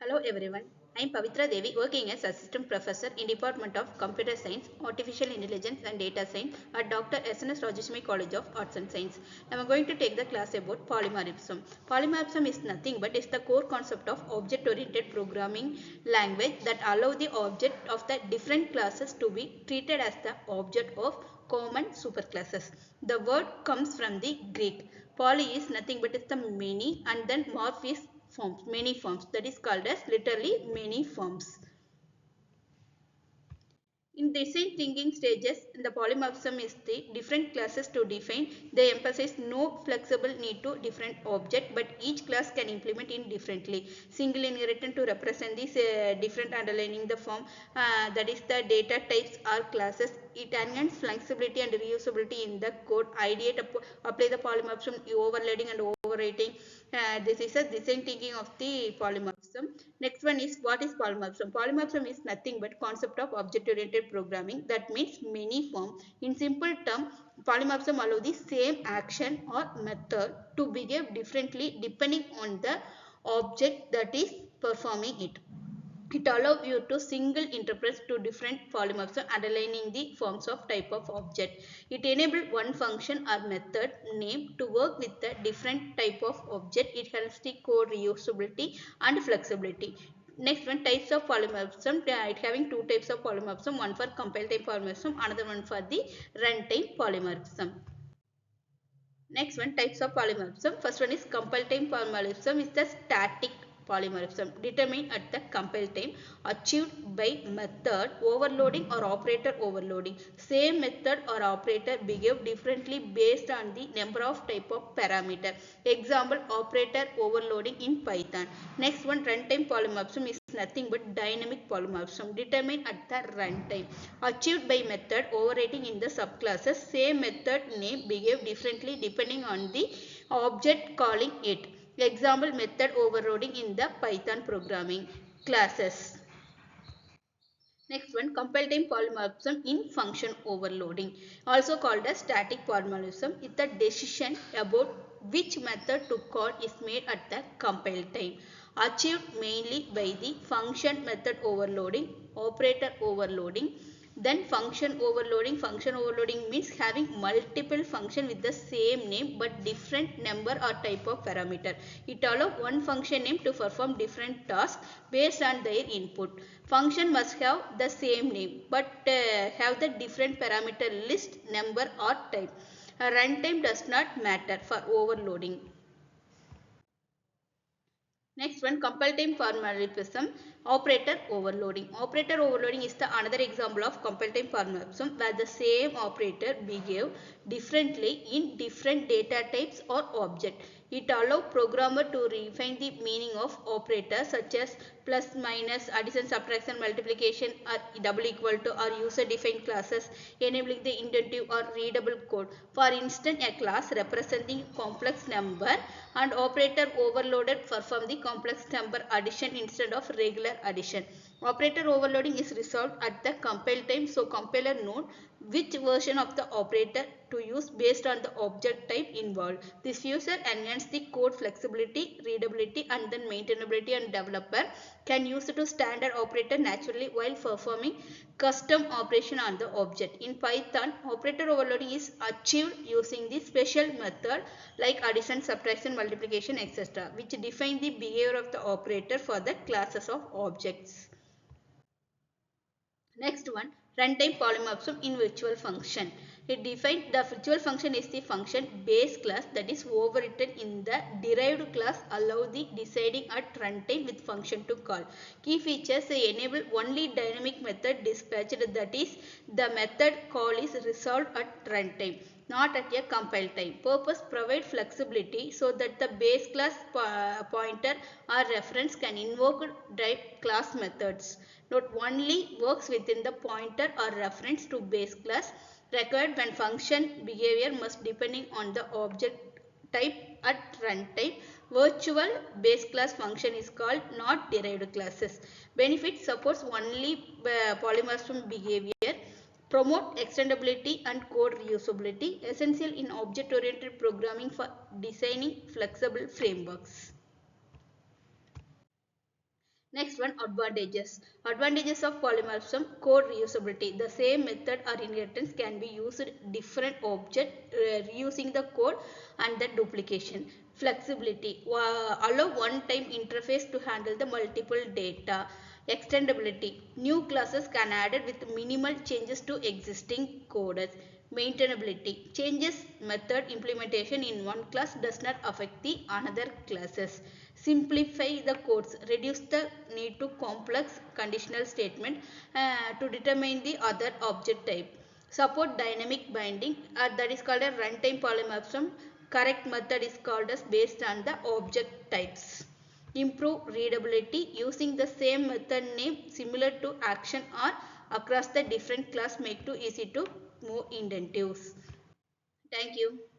Hello everyone, I am Pavitra Devi working as Assistant Professor in Department of Computer Science, Artificial Intelligence and Data Science at Dr. S.N.S. Rajashmi College of Arts and Science. I am going to take the class about polymorphism. Polymorphism is nothing but is the core concept of object-oriented programming language that allow the object of the different classes to be treated as the object of common superclasses. The word comes from the Greek. Poly is nothing but is the many and then morph is forms, many forms, that is called as literally many forms. In design thinking stages, the polymorphism is the different classes to define. They emphasize no flexible need to different object, but each class can implement it differently. Single inheritance to represent this different underlining the form, that is the data types or classes. It enhances flexibility and reusability in the code. Ideate apply the polymorphism overloading and overwriting. This is a design thinking of the polymorphism. Next one is what is polymorphism? Polymorphism is nothing but concept of object-oriented programming. That means many form. In simple term, polymorphism allow the same action or method to behave differently depending on the object that is performing it. It allows you to single interpret two different polymorphisms underlining the forms of type of object. It enables one function or method name to work with the different type of object. It helps the code reusability and flexibility. Next one, types of polymorphism. It having two types of polymorphism, one for compile type polymorphism, another one for the runtime polymorphism. Next one, types of polymorphism. First one is compile time polymorphism is the static polymorphism determined at the compile time achieved by method overloading or operator overloading. Same method or operator behave differently based on the number of type of parameter. Example, operator overloading in Python. Next one, runtime polymorphism is nothing but dynamic polymorphism determined at the runtime achieved by method overriding in the subclasses. Same method name behave differently depending on the object calling it. Example, method overloading in the Python programming classes. Next one, compile time polymorphism in function overloading, also called as static polymorphism. If the decision about which method to call is made at the compile time, achieved mainly by the function method overloading, operator overloading, then function overloading means having multiple function with the same name but different number or type of parameter. It allows one function name to perform different tasks based on their input. Function must have the same name but have the different parameter list, number or type. A runtime does not matter for overloading. Next one, compile time polymorphism, operator overloading. Operator overloading is the another example of compile time polymorphism where the same operator behave differently in different data types or object. It allows programmer to refine the meaning of operators such as plus, minus, addition, subtraction, multiplication or double equal to or user defined classes enabling the intuitive or readable code. For instance, a class representing complex number and operator overloaded perform the complex number addition instead of regular addition. Operator overloading is resolved at the compile time, so compiler knows which version of the operator to use based on the object type involved. This feature enhances the code flexibility, readability and then maintainability, and developer can use it to standard operator naturally while performing custom operation on the object. In Python, operator overloading is achieved using the special method like addition, subtraction, multiplication, etc., which define the behavior of the operator for the classes of objects. Next one, runtime polymorphism in virtual function. It defines the virtual function is the function base class that is overwritten in the derived class allow the deciding at runtime with function to call. Key features enable only dynamic method dispatched, that is the method call is resolved at runtime, not at a compile time. Purpose provide flexibility so that the base class pointer or reference can invoke derived class methods. Not only works within the pointer or reference to base class required when function behavior must depending on the object type at runtime. Virtual base class function is called not derived classes. Benefit supports only polymorphism behavior, promote extendability and code reusability, essential in object-oriented programming for designing flexible frameworks. Next one, advantages. Advantages of polymorphism: code reusability. The same method or inheritance can be used different object, reusing the code and the duplication. Flexibility. Allow one-time interface to handle the multiple data. Extendability. New classes can added with minimal changes to existing codes. Maintainability. Changes method implementation in one class does not affect the another classes. Simplify the codes. Reduce the need to complex conditional statement to determine the other object type. Support dynamic binding, that is called a runtime polymorphism. Correct method is called as based on the object types. Improve readability. Using the same method name similar to action or across the different class make too easy to move indentives. Thank you.